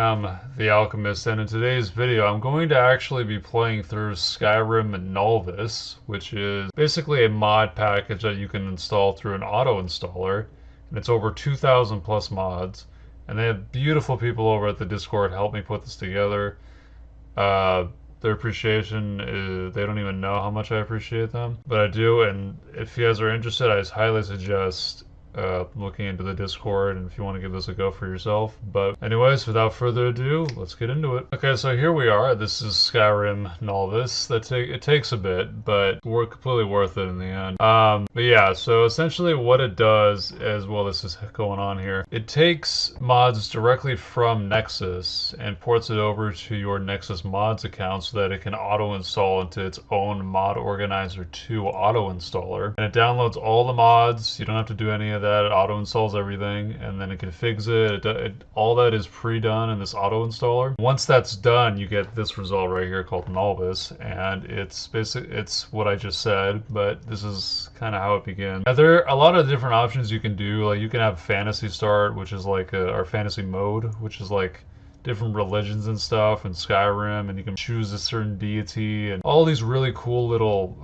am the Alchemist, and in today's video I'm going to actually be playing through Skyrim and Nolvus, which is basically a mod package that you can install through an auto installer, and it's over 2,000 plus mods, and they have beautiful people over at the Discord help me put this together. Their appreciation is, they don't even know how much I appreciate them, but I do, and if you guys are interested, I highly suggest looking into the Discord, and if you want to give this a go for yourself. But anyways, without further ado, let's get into it. Okay, so here we are. This is Skyrim Nolvus. It takes a bit, but we're completely worth it in the end. But yeah, so essentially what it does, as well as this is going on here, it takes mods directly from Nexus and ports it over to your Nexus mods account so that it can auto-install into its own mod organizer 2 auto-installer. And it downloads all the mods. You don't have to do any of that. It auto installs everything, and then it configs it. All that is pre-done in this auto installer. Once that's done, you get this result right here called Nolvus, and it's what I just said, but this is kind of how it begins. Now, there are a lot of different options you can do. Like, you can have fantasy start, which is like or fantasy mode, which is like different religions and stuff in Skyrim, and you can choose a certain deity and all these really cool little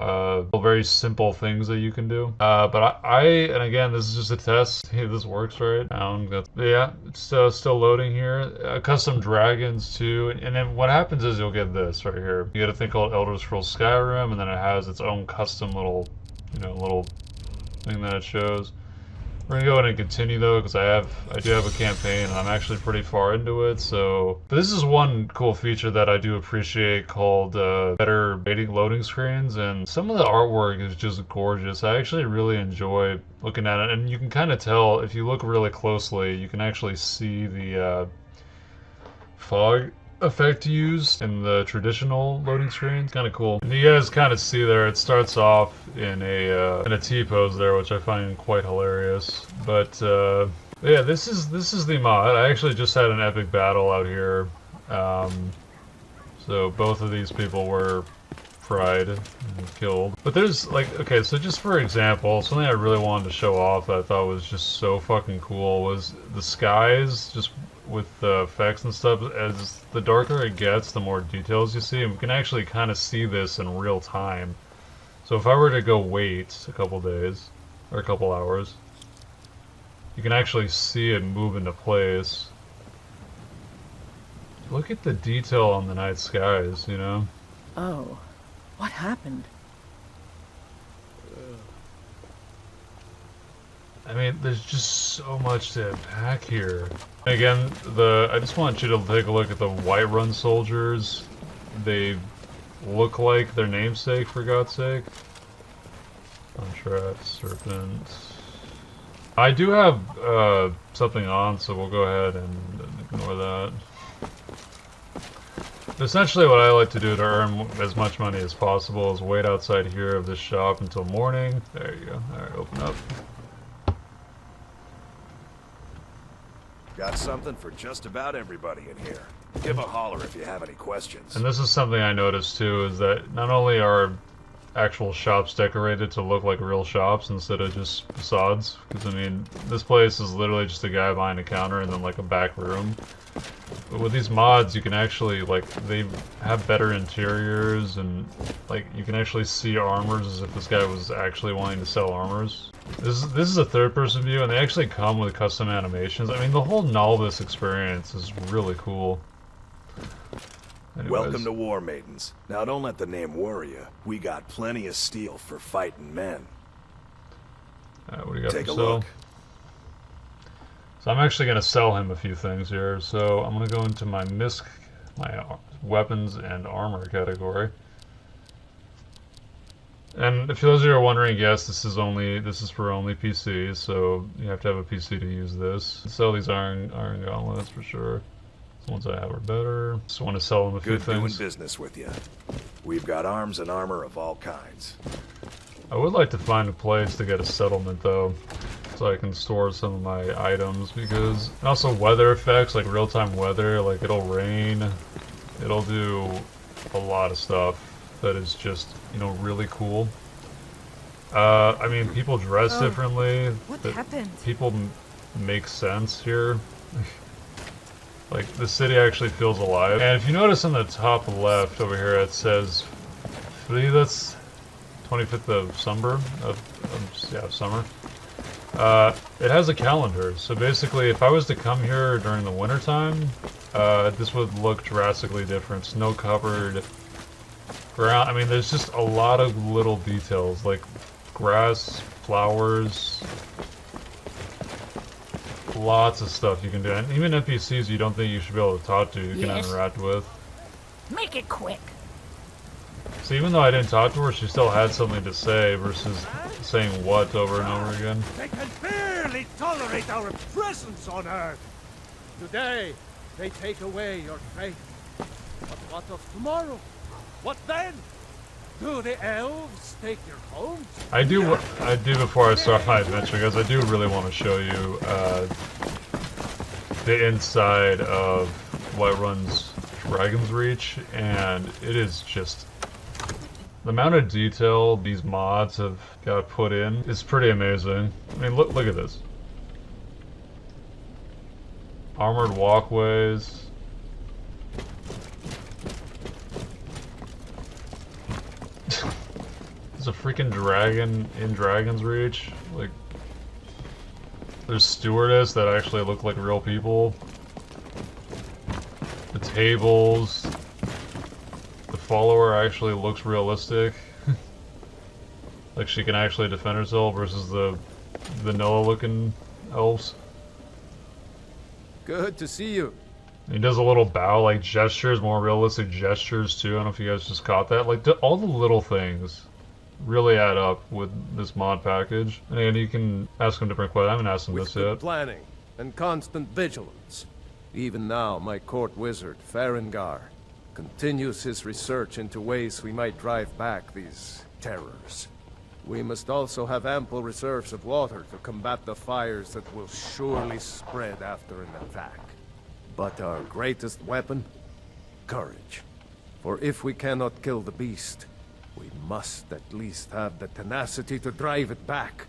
very simple things that you can do. But and again, this is just a test. Hey, this works right now. Yeah, it's still loading here. Custom dragons too, and then what happens is you'll get this right here. You get a thing called Elder Scrolls Skyrim, and then it has its own custom little thing that it shows. We're gonna go ahead and continue though, because I do have a campaign and I'm actually pretty far into it. So, but this is one cool feature that I do appreciate called better loading screens, and some of the artwork is just gorgeous. I actually really enjoy looking at it, and you can kind of tell if you look really closely. You can actually see the fog effect used in the traditional loading screens. Kind of cool. And you guys kind of see there, it starts off in a T pose there, which I find quite hilarious. But yeah, this is the mod. I actually just had an epic battle out here. So both of these people were fried and killed. But there's like, okay, so just for example, something I really wanted to show off that I thought was just so fucking cool was the skies, just with the effects and stuff. As the darker it gets, the more details you see, and we can actually kind of see this in real time. So if I were to go wait a couple days or a couple hours, you can actually see it move into place. Look at the detail on the night skies, you know? Oh, what happened? I mean, there's just so much to unpack here. Again, I just want you to take a look at the Whiterun soldiers. They look like their namesake, for God's sake. Contract, Serpent. I do have something on, so we'll go ahead and ignore that. Essentially, what I like to do to earn as much money as possible is wait outside here of this shop until morning. There you go. Alright, open up. Got something for just about everybody in here. Give a holler if you have any questions. And this is something I noticed too, is that not only are actual shops decorated to look like real shops instead of just facades, because I mean, this place is literally just a guy behind a counter and then like a back room. But with these mods, you can actually, like, they have better interiors, and like you can actually see armors as if this guy was actually wanting to sell armors. This is a third-person view, and they actually come with custom animations. I mean, the whole Nolvus experience is really cool. Anyways. Welcome to War Maidens. Now don't let the name worry you. We got plenty of steel for fighting men. Alright, what do you got Take for a sale? look. So I'm actually going to sell him a few things here. So I'm going to go into my my weapons and armor category. And if those of you are wondering, yes, this is for only PCs, so you have to have a PC to use this. Sell these iron gauntlets for sure. The ones I have are better. Just want to sell them a few Good things. doing business with you. We've got arms and armor of all kinds. I would like to find a place to get a settlement though, so I can store some of my items, because and also weather effects, like real-time weather, like it'll rain, it'll do a lot of stuff that is just, you know, really cool. I mean, people dress differently. What happened? People make sense here. Like, the city actually feels alive. And if you notice in the top left over here, it says Fridas, 25th of summer, summer. It has a calendar, so basically if I was to come here during the wintertime, this would look drastically different. Snow-covered ground. I mean, there's just a lot of little details, like grass, flowers, lots of stuff you can do. And even NPCs you don't think you should be able to talk to, you can interact with. Make it quick. So even though I didn't talk to her, she still had something to say versus saying what over and over again. They can barely tolerate our presence on Earth. Today, they take away your faith. But what of tomorrow? What then? Do the elves take your homes? I do before I start my adventure, guys. I do really want to show you the inside of Whiterun's Dragon's Reach, and it is just the amount of detail these mods have got put in is pretty amazing. I mean, look at this. Armored walkways. There's a freaking dragon in Dragon's Reach. Like, there's stewardess that actually look like real people. The tables. The follower actually looks realistic. Like she can actually defend herself versus the vanilla looking elves. Good to see you. He does a little bow, like gestures, more realistic gestures too. I don't know if you guys just caught that. Like all the little things really add up with this mod package. And you can ask him different questions. I haven't asked him With this good yet. planning and constant vigilance. Even now, my court wizard, Farengar, continues his research into ways we might drive back these terrors. We must also have ample reserves of water to combat the fires that will surely spread after an attack. But our greatest weapon? Courage. For if we cannot kill the beast, we must at least have the tenacity to drive it back.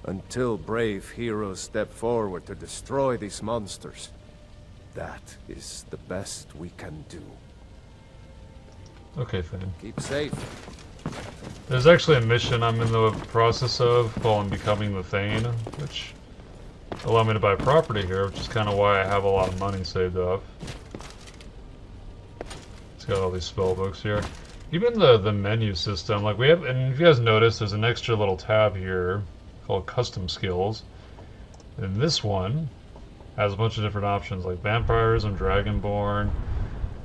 Until brave heroes step forward to destroy these monsters, that is the best we can do. Okay, Finn. Keep safe. There's actually a mission I'm in the process of called Becoming the Thane, which allow me to buy property here, which is kind of why I have a lot of money saved up. It's got all these spell books here. Even the menu system, like we have, and if you guys notice, there's an extra little tab here called Custom Skills. And this one has a bunch of different options, like Vampirism, Dragonborn.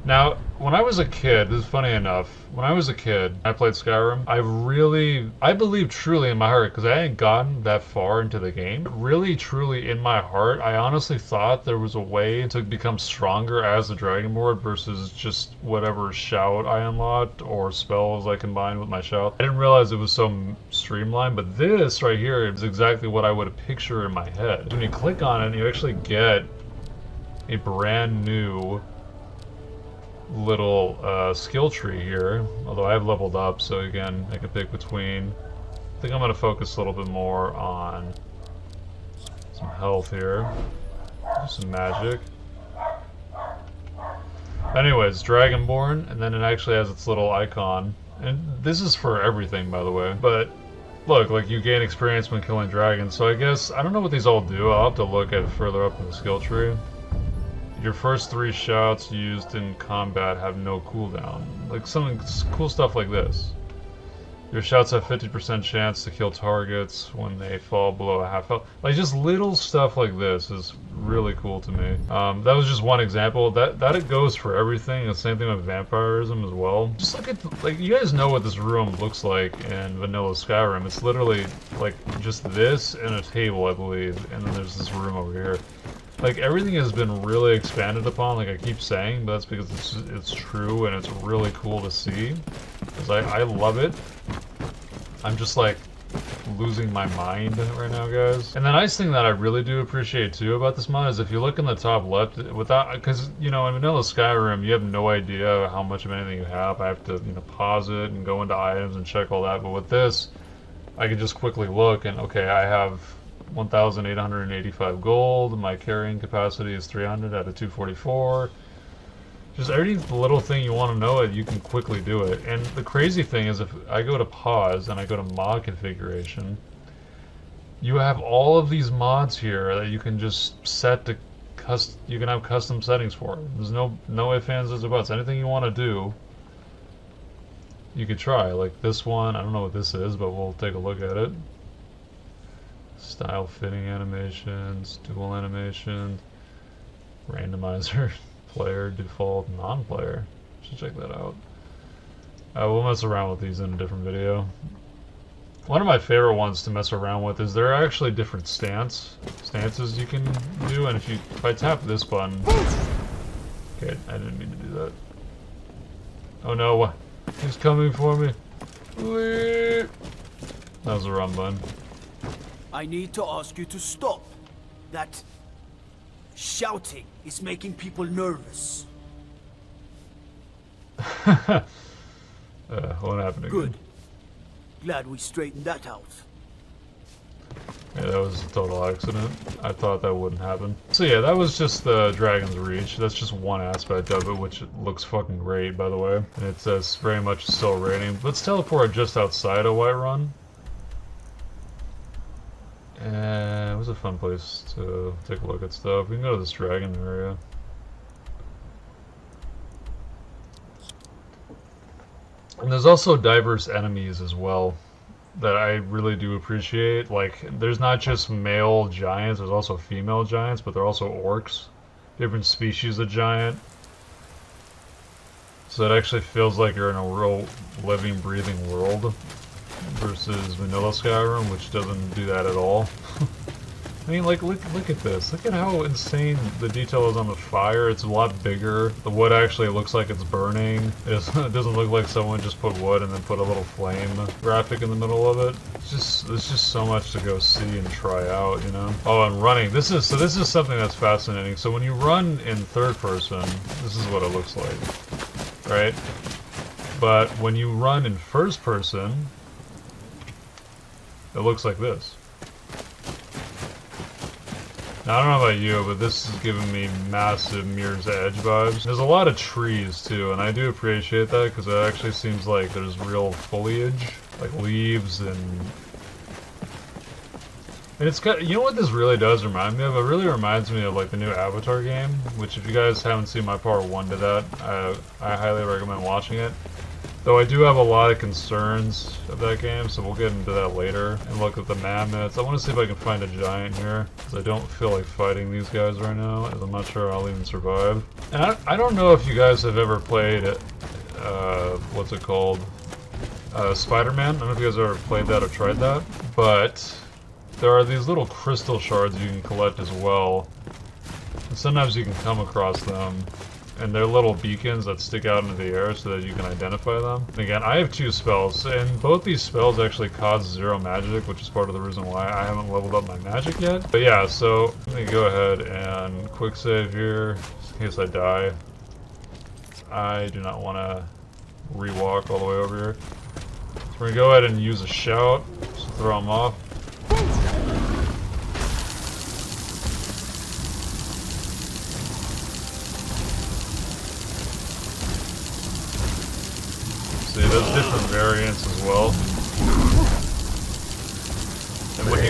Now, when I was a kid, this is funny enough, when I was a kid, I played Skyrim, I believe truly in my heart, because I hadn't gotten that far into the game, really truly in my heart, I honestly thought there was a way to become stronger as a Dragonborn versus just whatever shout I unlocked or spells I combined with my shout. I didn't realize it was so streamlined, but this right here is exactly what I would picture in my head. When you click on it, you actually get a brand new little skill tree here, although I have leveled up, so again I can pick between. I think I'm going to focus a little bit more on some health here, some magic. Anyways, Dragonborn, and then it actually has its little icon, and this is for everything, by the way, but look, like you gain experience when killing dragons, so I guess I don't know what these all do. I'll have to look at it further up in the skill tree. Your first 3 shouts used in combat have no cooldown. Like some cool stuff like this. Your shouts have 50% chance to kill targets when they fall below a half health. Like just little stuff like this is really cool to me. That was just one example. That it goes for everything. The same thing with vampirism as well. Just look at, like, you guys know what this room looks like in vanilla Skyrim. It's literally like just this and a table, I believe, and then there's this room over here. Like, everything has been really expanded upon, like I keep saying, but that's because it's true and it's really cool to see. Because I love it. I'm just, like, losing my mind right now, guys. And the nice thing that I really do appreciate, too, about this mod is if you look in the top left, without, because, you know, in vanilla Skyrim, you have no idea how much of anything you have. I have to, you know, pause it and go into items and check all that. But with this, I can just quickly look and, okay, I have 1,885 gold. My carrying capacity is 300 out of 244. Just every little thing you want to know, you can quickly do it. And the crazy thing is, if I go to pause and I go to mod configuration, you have all of these mods here that you can just set to you can have custom settings for. There's no ifs, ands, or buts. Anything you want to do, you could try. Like this one, I don't know what this is, but we'll take a look at it. Style fitting animations, dual animations, randomizer, player, default, non-player. Should check that out. We'll mess around with these in a different video. One of my favorite ones to mess around with is there are actually different stances you can do, and if I tap this button, okay, I didn't mean to do that. Oh no, he's coming for me. That was the wrong button. I need to ask you to stop. That shouting is making people nervous. What happened again? Good. Glad we straightened that out. Yeah, that was a total accident. I thought that wouldn't happen. So yeah, that was just the Dragon's Reach. That's just one aspect of it, which looks fucking great, by the way. And it's very much still raining. Let's teleport just outside of Whiterun. And it was a fun place to take a look at stuff. We can go to this dragon area. And there's also diverse enemies as well that I really do appreciate. Like, there's not just male giants, there's also female giants, but they're also orcs. Different species of giant. So it actually feels like you're in a real living, breathing world. Versus vanilla Skyrim, which doesn't do that at all. I mean, like, look at this. Look at how insane the detail is on the fire. It's a lot bigger. The wood actually looks like it's burning. It doesn't look like someone just put wood and then put a little flame graphic in the middle of it. There's just so much to go see and try out, you know? Oh, and running. This is something that's fascinating. So when you run in third person, this is what it looks like, right? But when you run in first person, it looks like this. Now, I don't know about you, but this is giving me massive Mirror's Edge vibes. There's a lot of trees, too, and I do appreciate that, because it actually seems like there's real foliage, like leaves, and it's got, you know what this really does remind me of? It really reminds me of, like, the new Avatar game, which if you guys haven't seen my part 1 to that, I highly recommend watching it. Though I do have a lot of concerns of that game, so we'll get into that later. And look at the mammoths. I want to see if I can find a giant here, because I don't feel like fighting these guys right now, as I'm not sure I'll even survive. And I don't know if you guys have ever played, what's it called? Spider-Man? I don't know if you guys ever played that or tried that, but there are these little crystal shards you can collect as well. And sometimes you can come across them. And they're little beacons that stick out into the air so that you can identify them. And again, I have 2 spells, and both these spells actually cause 0 magic, which is part of the reason why I haven't leveled up my magic yet. But yeah, so let me go ahead and quick save here, just in case I die. I do not want to re-walk all the way over here. So we're going to go ahead and use a shout, just to throw them off. See, there's different variants as well. And when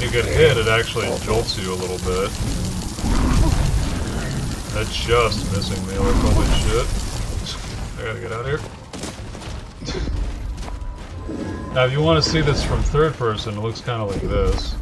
you get hit, it actually jolts you a little bit. That's just missing me, like holy shit. I gotta get out of here. Now if you want to see this from third person, it looks kind of like this.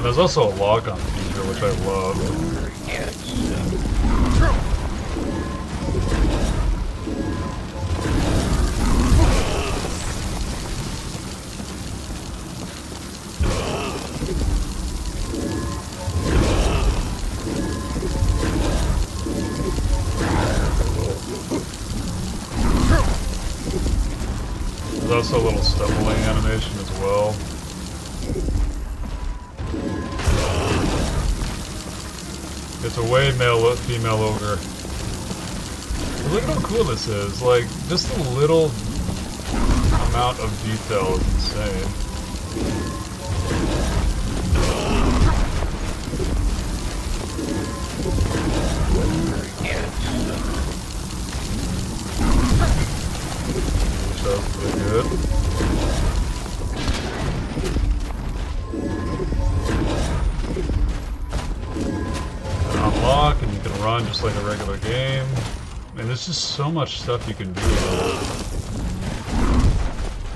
There's also a lock-on feature, which I love. There's also a little stumbling animation as well. It's a way male female ogre. But look at how cool this is. Like, just a little amount of detail is insane. That was pretty good. Unlock, and you can run just like a regular game. And there's just so much stuff you can do. Get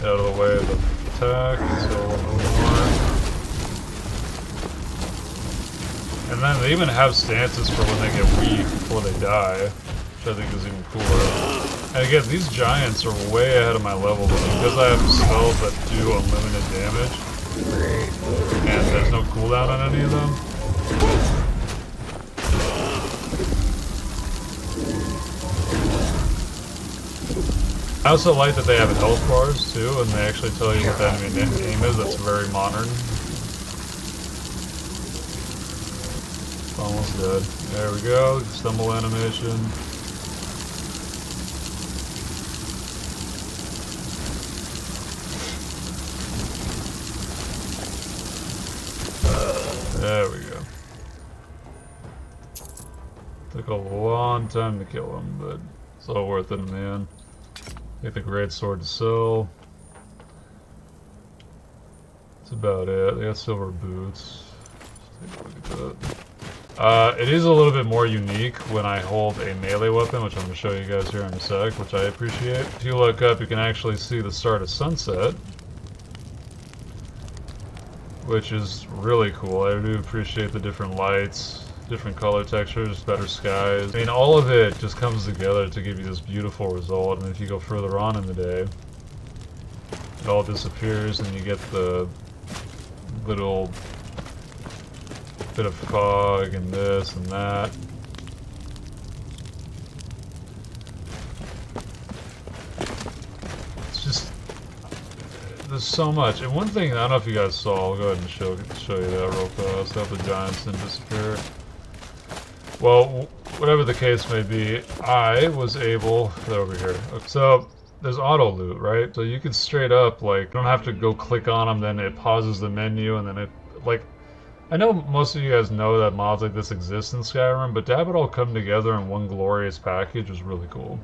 out of the way of the attack, so a little more. And then they even have stances for when they get weak before they die, which I think is even cooler. And again, these giants are way ahead of my level, but because I have spells that do unlimited damage, and there's no cooldown on any of them, I also like that they have health bars too, and they actually tell you what the enemy name is. That's very modern. Almost dead. There we go. Stumble animation. There we go. Took a long time to kill him, but it's all worth it in the end. Get the great sword to sell. That's about it. They got silver boots. Let's take a look at that. It is a little bit more unique when I hold a melee weapon, which I'm going to show you guys here in a sec, which I appreciate. If you look up, you can actually see the start of sunset, which is really cool. I do appreciate the different lights, different color textures, better skies. I mean, all of it just comes together to give you this beautiful result, and if you go further on in the day, it all disappears and you get the little bit of fog and this and that. It's just, there's so much. And one thing, I don't know if you guys saw, I'll go ahead and show you that real fast. Have the giants didn't disappear. Well, whatever the case may be, I was able, they're over here. Okay. So there's auto loot, right? So you can straight up, like, don't have to go click on them, then it pauses the menu, and then it, like, I know most of you guys know that mods like this exist in Skyrim, but to have it all come together in one glorious package was really cool.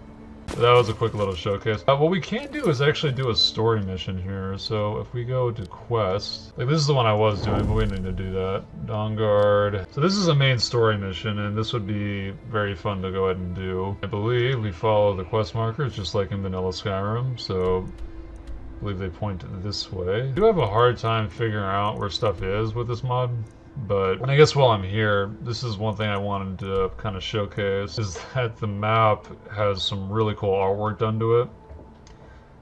So that was a quick little showcase. What we can do is actually do a story mission here. So if we go to quest, like this is the one I was doing, but we need to do that. Dawn Guard. So this is a main story mission, and this would be very fun to go ahead and do. I believe we follow the quest markers just like in vanilla Skyrim, so I believe they point this way. I do have a hard time figuring out where stuff is with this mod. But I guess while I'm here, this is one thing I wanted to kind of showcase, is that the map has some really cool artwork done to it.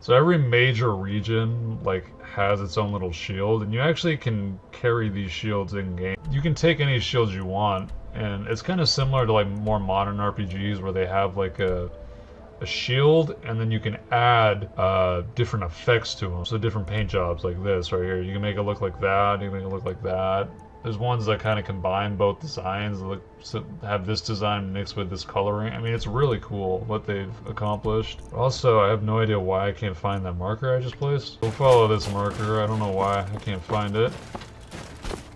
So every major region like has its own little shield, and you actually can carry these shields in game. You can take any shields you want, and it's kind of similar to like more modern RPGs where they have like a shield, and then you can add different effects to them. So different paint jobs like this right here. You can make it look like that, you can make it look like that. There's ones that kind of combine both designs, look, so have this design mixed with this coloring. I mean, it's really cool what they've accomplished. Also, I have no idea why I can't find that marker I just placed. We'll follow this marker. I don't know why I can't find it.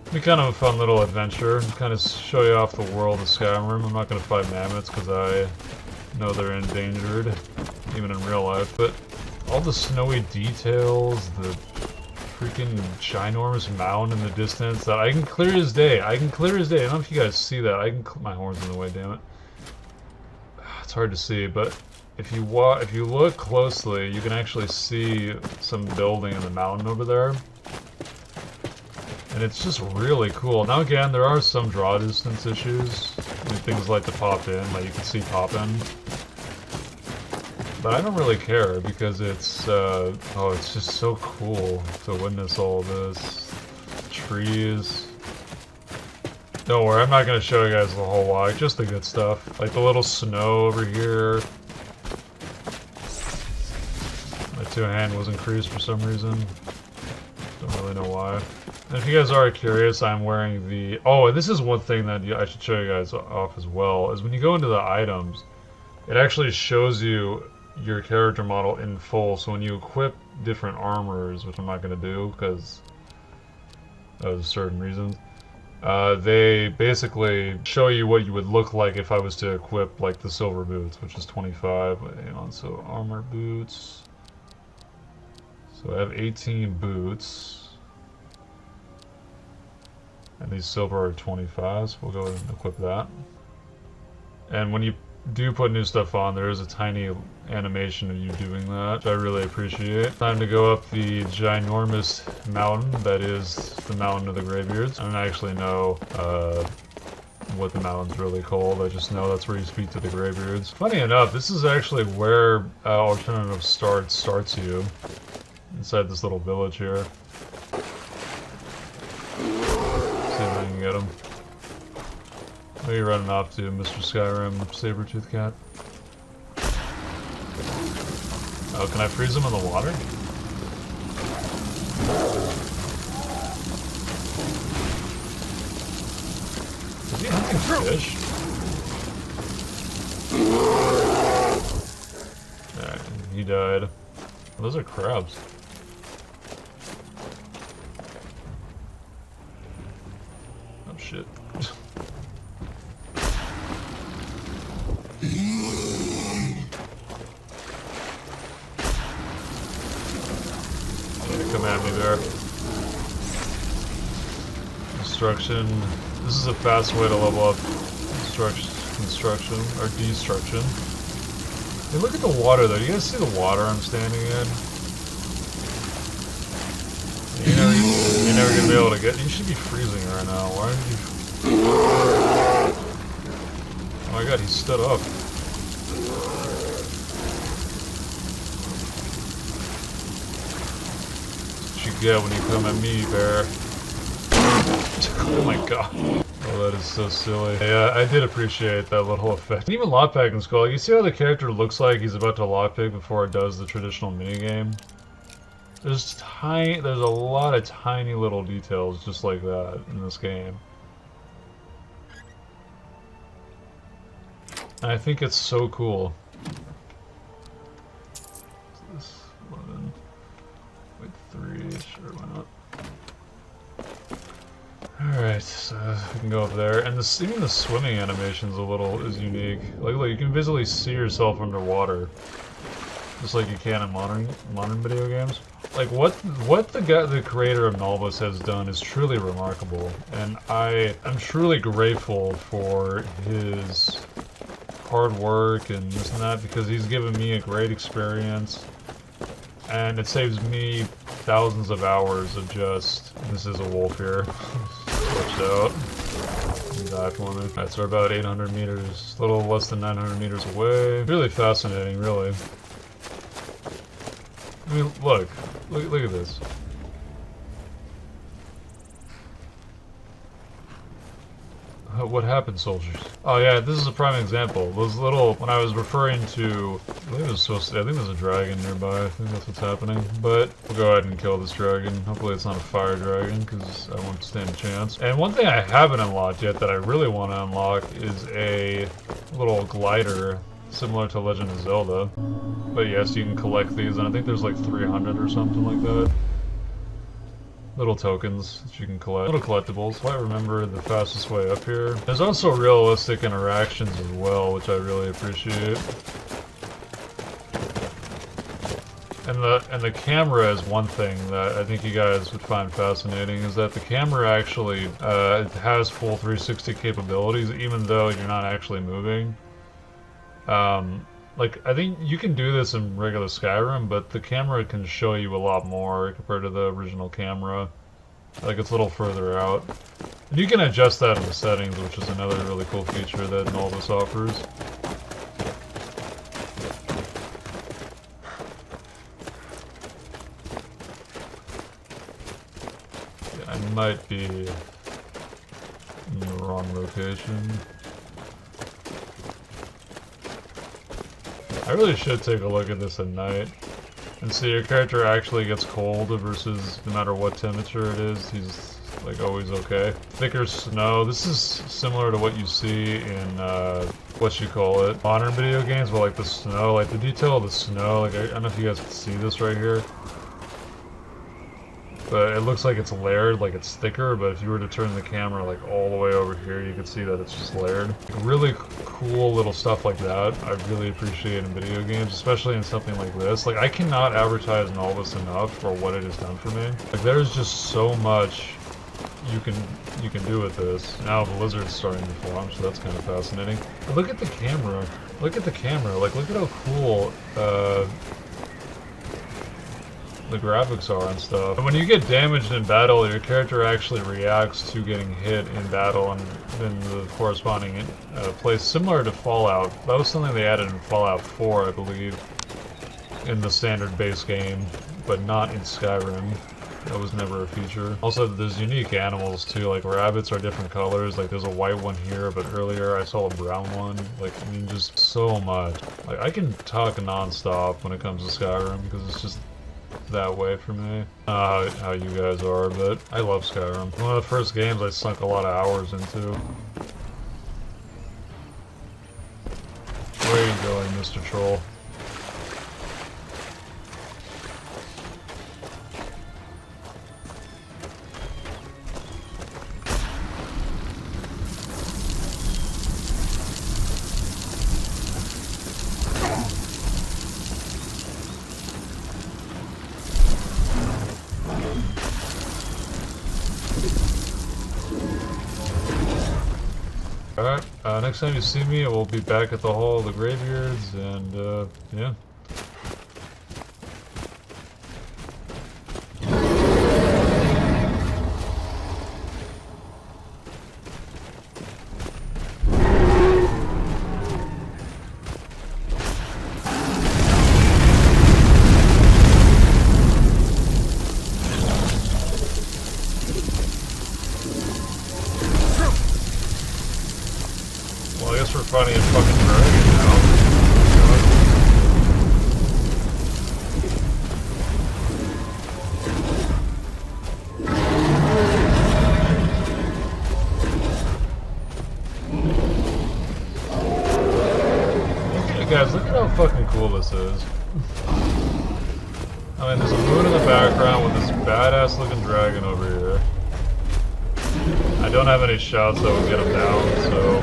It'll be kind of a fun little adventure. Kind of show you off the world of Skyrim. I'm not going to fight mammoths because I know they're endangered, even in real life. But all the snowy details, the freaking ginormous mound in the distance that I can clear as day. I can clear as day. I don't know if you guys see that. My horn's in the way, damn it. It's hard to see, but if you look closely, you can actually see some building in the mountain over there. And it's just really cool. Now again, there are some draw distance issues. I mean, things like to pop in, like you can see pop in. But I don't really care because it's, oh, it's just so cool to witness all this. Trees. Don't worry, I'm not going to show you guys the whole walk, just the good stuff. Like the little snow over here. My two-hand was increased for some reason. Don't really know why. And if you guys are curious, I'm wearing the... Oh, and this is one thing that I should show you guys off as well, is when you go into the items, it actually shows you your character model in full. So when you equip different armors, which I'm not going to do because of certain reasons, they basically show you what you would look like if I was to equip like the silver boots, which is 25. Hang on, so armor boots. So I have 18 boots. And these silver are 25, so we'll go ahead and equip that. And when you do put new stuff on, there is a tiny animation of you doing that, which I really appreciate. Time to go up the ginormous mountain that is the Mountain of the Greybeards. I don't actually know what the mountain's really called. I just know that's where you speak to the Greybeards. Funny enough, this is actually where Alternative starts you. Inside this little village here. See if I can get him. Where are you running off to, Mr. Skyrim, Sabertooth Cat? Oh, can I freeze him in the water? Is he hunting fish? Alright, he died. Oh, those are crabs. Oh shit. Come at me there. Destruction. This is a fast way to level up construction or destruction. Hey, look at the water though. Do you guys see the water I'm standing in? You're never gonna be able to get. You should be freezing right now. Why aren't you? Oh my god, he stood up. You get when you come at me, bear. Oh my god. Oh, that is so silly. Yeah, I did appreciate that little effect. Even lockpicking is cool. You see how the character looks like he's about to lockpick before it does the traditional minigame? There's a lot of tiny little details just like that in this game. And I think it's so cool. What's this? 11. Wait, 3, sure, why not? Alright, so we can go up there. And even the swimming animation is unique. Like, look, you can visibly see yourself underwater. Just like you can in modern video games. Like, what the creator of Nolvus has done is truly remarkable. And I'm truly grateful for his hard work and this and that, because he's given me a great experience. And it saves me thousands of hours of just... This is a wolf here. Switched out. He died for me. Alright, so we're about 800 meters, a little less than 900 meters away. Really fascinating, really. I mean, look at this. What happened, soldiers? Oh yeah, this is a prime example. Those little, when I was referring to, I think there's a dragon nearby. I think that's what's happening. But we'll go ahead and kill this dragon. Hopefully it's not a fire dragon, because I won't stand a chance. And one thing I haven't unlocked yet that I really want to unlock is a little glider similar to Legend of Zelda. But yes, you can collect these, and I think there's like 300 or something like that. Little tokens that you can collect. Little collectibles. If I remember the fastest way up here. There's also realistic interactions as well, which I really appreciate. And the camera is one thing that I think you guys would find fascinating, is that the camera actually has full 360 capabilities, even though you're not actually moving. Like, I think you can do this in regular Skyrim, but the camera can show you a lot more compared to the original camera. Like, it's a little further out. And you can adjust that in the settings, which is another really cool feature that Nolvus offers. Yeah, I might be in the wrong location. I really should take a look at this at night. And so your character actually gets cold versus no matter what temperature it is, he's like always okay. Thicker snow. This is similar to what you see in what you call it, modern video games, but like the snow, like the detail of the snow. Like I don't know if you guys can see this right here, but it looks like it's layered, like it's thicker. But if you were to turn the camera like all the way over here, you can see that it's just layered. Like, really cool little stuff like that. I really appreciate in video games, especially in something like this. Like I cannot advertise Nolvus enough for what it has done for me. Like there's just so much you can do with this. Now the lizard's starting to form, so that's kind of fascinating. But look at the camera. Look at the camera. Like look at how cool the graphics are and stuff. And when you get damaged in battle, your character actually reacts to getting hit in battle and in the corresponding place, similar to Fallout. That was something they added in Fallout 4, I believe, in the standard base game, but not in Skyrim. That was never a feature. Also, there's unique animals too, like rabbits are different colors. Like there's a white one here, but earlier I saw a brown one. Like, I mean, just so much. Like I can talk non-stop when it comes to Skyrim because it's just that way for me. How you guys are, but I love Skyrim. One of the first games I sunk a lot of hours into. Where are you going, Mr. Troll? Alright, next time you see me, we'll be back at the Hall of the Graveyards, and, yeah. Well, I guess we're fighting a fucking dragon now. Hey guys, look at how fucking cool this is. I mean, there's a moon in the background with this badass looking dragon over here. I don't have any shots that would get him down, so...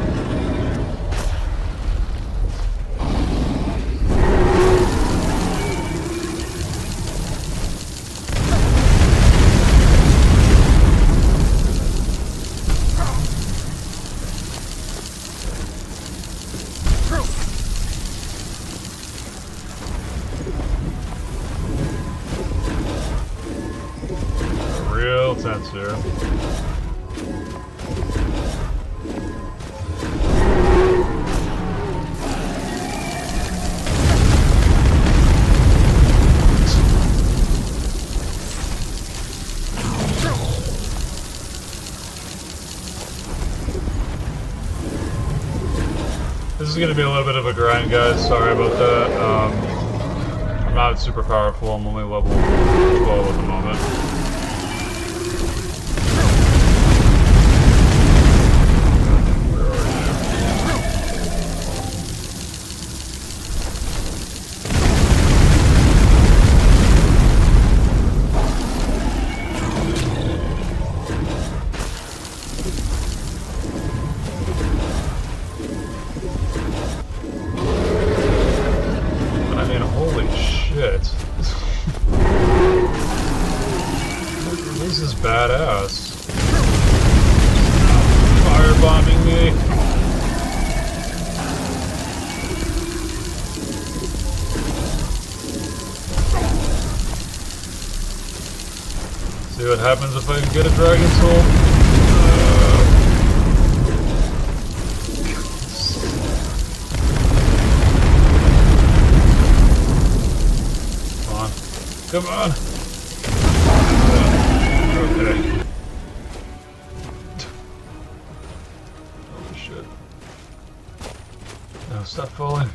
Real tense here. This is gonna be a little bit of a grind, guys. Sorry about that. I'm not super powerful. I'm only level 12 at the moment. This is badass. Firebombing me. See what happens if I can get a dragon soul. Come on. Okay. Holy shit. No, stop falling.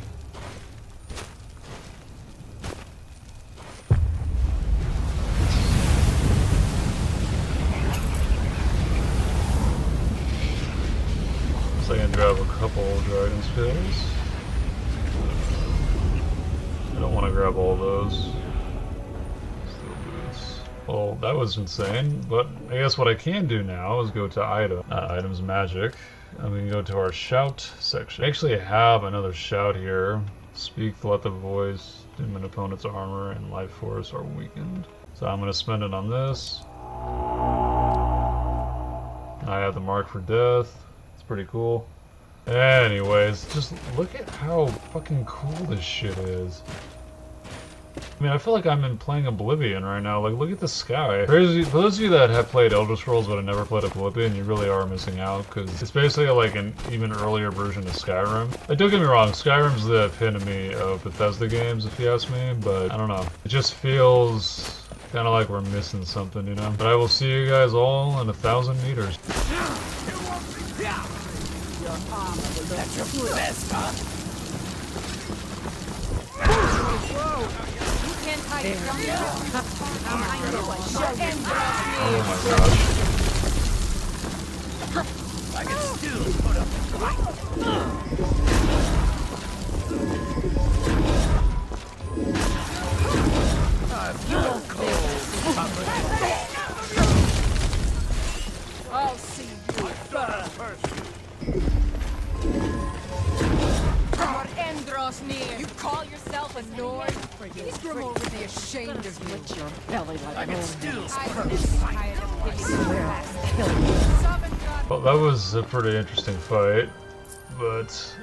grab all those. Steel boots. Well, that was insane, but I guess what I can do now is go to items magic, and we can go to our shout section. I actually have another shout here. Speak to let the voice, dim an opponent's armor and life force are weakened. So I'm going to spend it on this. I have the mark for death. It's pretty cool. Anyways, just look at how fucking cool this shit is. I mean, I feel like I'm playing Oblivion right now. Like, look at the sky. For those of you that have played Elder Scrolls but have never played Oblivion, you really are missing out, because it's basically like an even earlier version of Skyrim. Like, don't get me wrong, Skyrim's the epitome of Bethesda games, if you ask me, but I don't know. It just feels kind of like we're missing something, you know? But I will see you guys all in 1,000 meters. Oh my gosh. I'll see you first. Endros near. You call yourself a Nord? Please grow over to be ashamed of you. Split your belly like a Still Well, that was a pretty interesting fight, but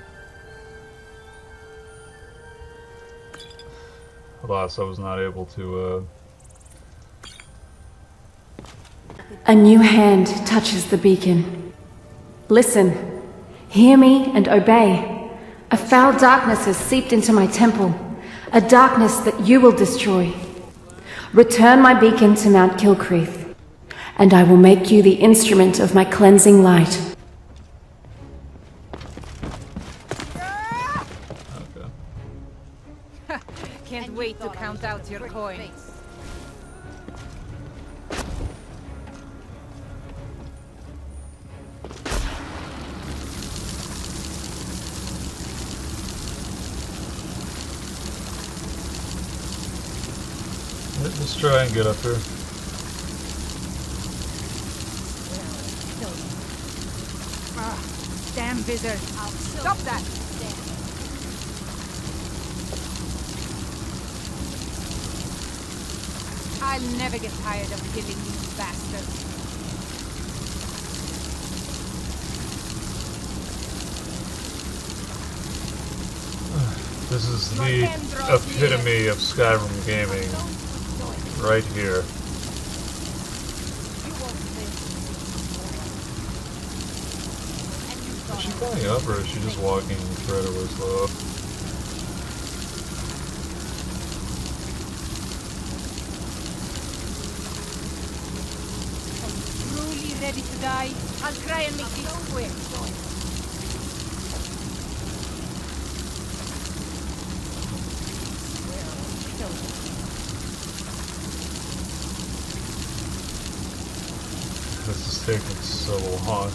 alas, I was not able to, A new hand touches the beacon. Listen, hear me and obey. A foul darkness has seeped into my temple, a darkness that you will destroy. Return my beacon to Mount Kilcreath, and I will make you the instrument of my cleansing light. okay. Can't wait to count out your coins. Let's try and get up here. Damn wizard. Stop that. I'll never get tired of killing you bastards. This is the epitome of Skyrim gaming, right here. Is she flying up, or is she just walking incredibly slow? Truly ready to die? I'll try and make this quick. This is taking so long.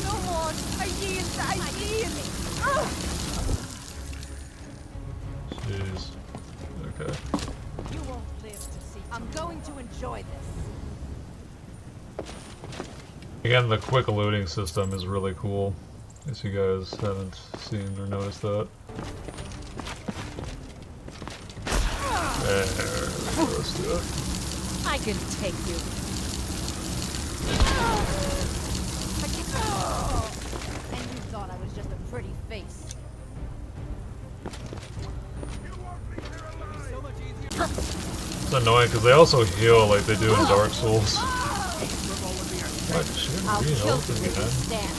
No more! I yield! I yield! Jeez. Okay. You won't live to see. I'm going to enjoy this. Again, the quick looting system is really cool. If you guys haven't seen or noticed that. There we go, let's do it. I can take you. And you thought I was just a pretty face. It's annoying because they also heal like they do in Dark Souls. What? She didn't I'll kill re-health you with again. this stand.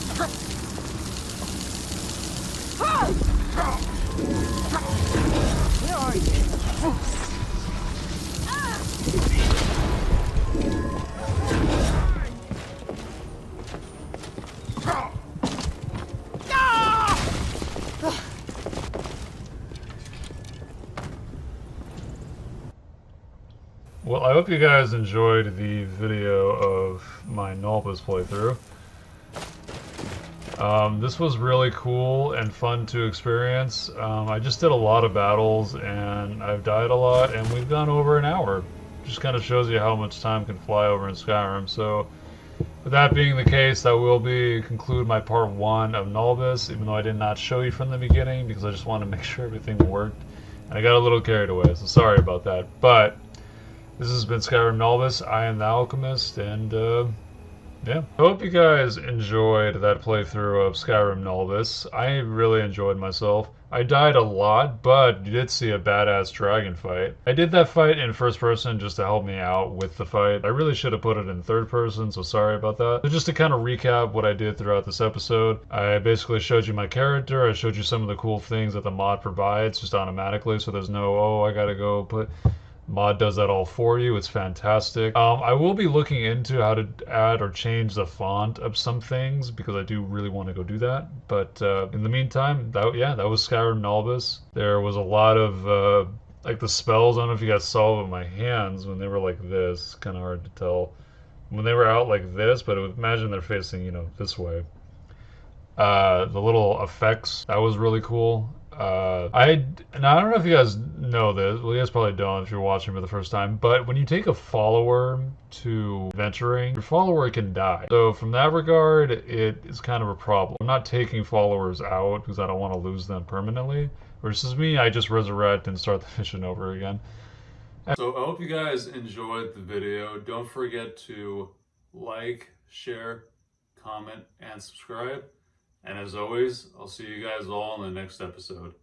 Where are you? Well, I hope you guys enjoyed the video of my Nolvus playthrough. This was really cool and fun to experience. I just did a lot of battles and I've died a lot, and we've gone over an hour. Just kind of shows you how much time can fly over in Skyrim. So with that being the case, that will conclude my part 1 of Nolvus, even though I did not show you from the beginning because I just wanted to make sure everything worked. And I got a little carried away, so sorry about that. But this has been Skyrim Nolvus. I am the Alchemist, and yeah. I hope you guys enjoyed that playthrough of Skyrim Nolvus. I really enjoyed myself. I died a lot, but you did see a badass dragon fight. I did that fight in first person just to help me out with the fight. I really should have put it in third person, so sorry about that. But just to kind of recap what I did throughout this episode, I basically showed you my character, I showed you some of the cool things that the mod provides just automatically, so there's no, oh, I gotta go put... Mod does that all for you. It's fantastic. I will be looking into how to add or change the font of some things because I do really want to go do that. But in the meantime, that was Skyrim Nolvus. There was a lot of like the spells. I don't know if you guys saw with my hands when they were like this. Kind of hard to tell when they were out like this, but imagine they're facing, you know, this way. The little effects, that was really cool. I don't know if you guys know this. Well, you guys probably don't if you're watching for the first time. But when you take a follower to venturing, your follower can die. So from that regard, it is kind of a problem. I'm not taking followers out because I don't want to lose them permanently. Versus me, I just resurrect and start the mission over again. So I hope you guys enjoyed the video. Don't forget to like, share, comment, and subscribe. And as always, I'll see you guys all in the next episode.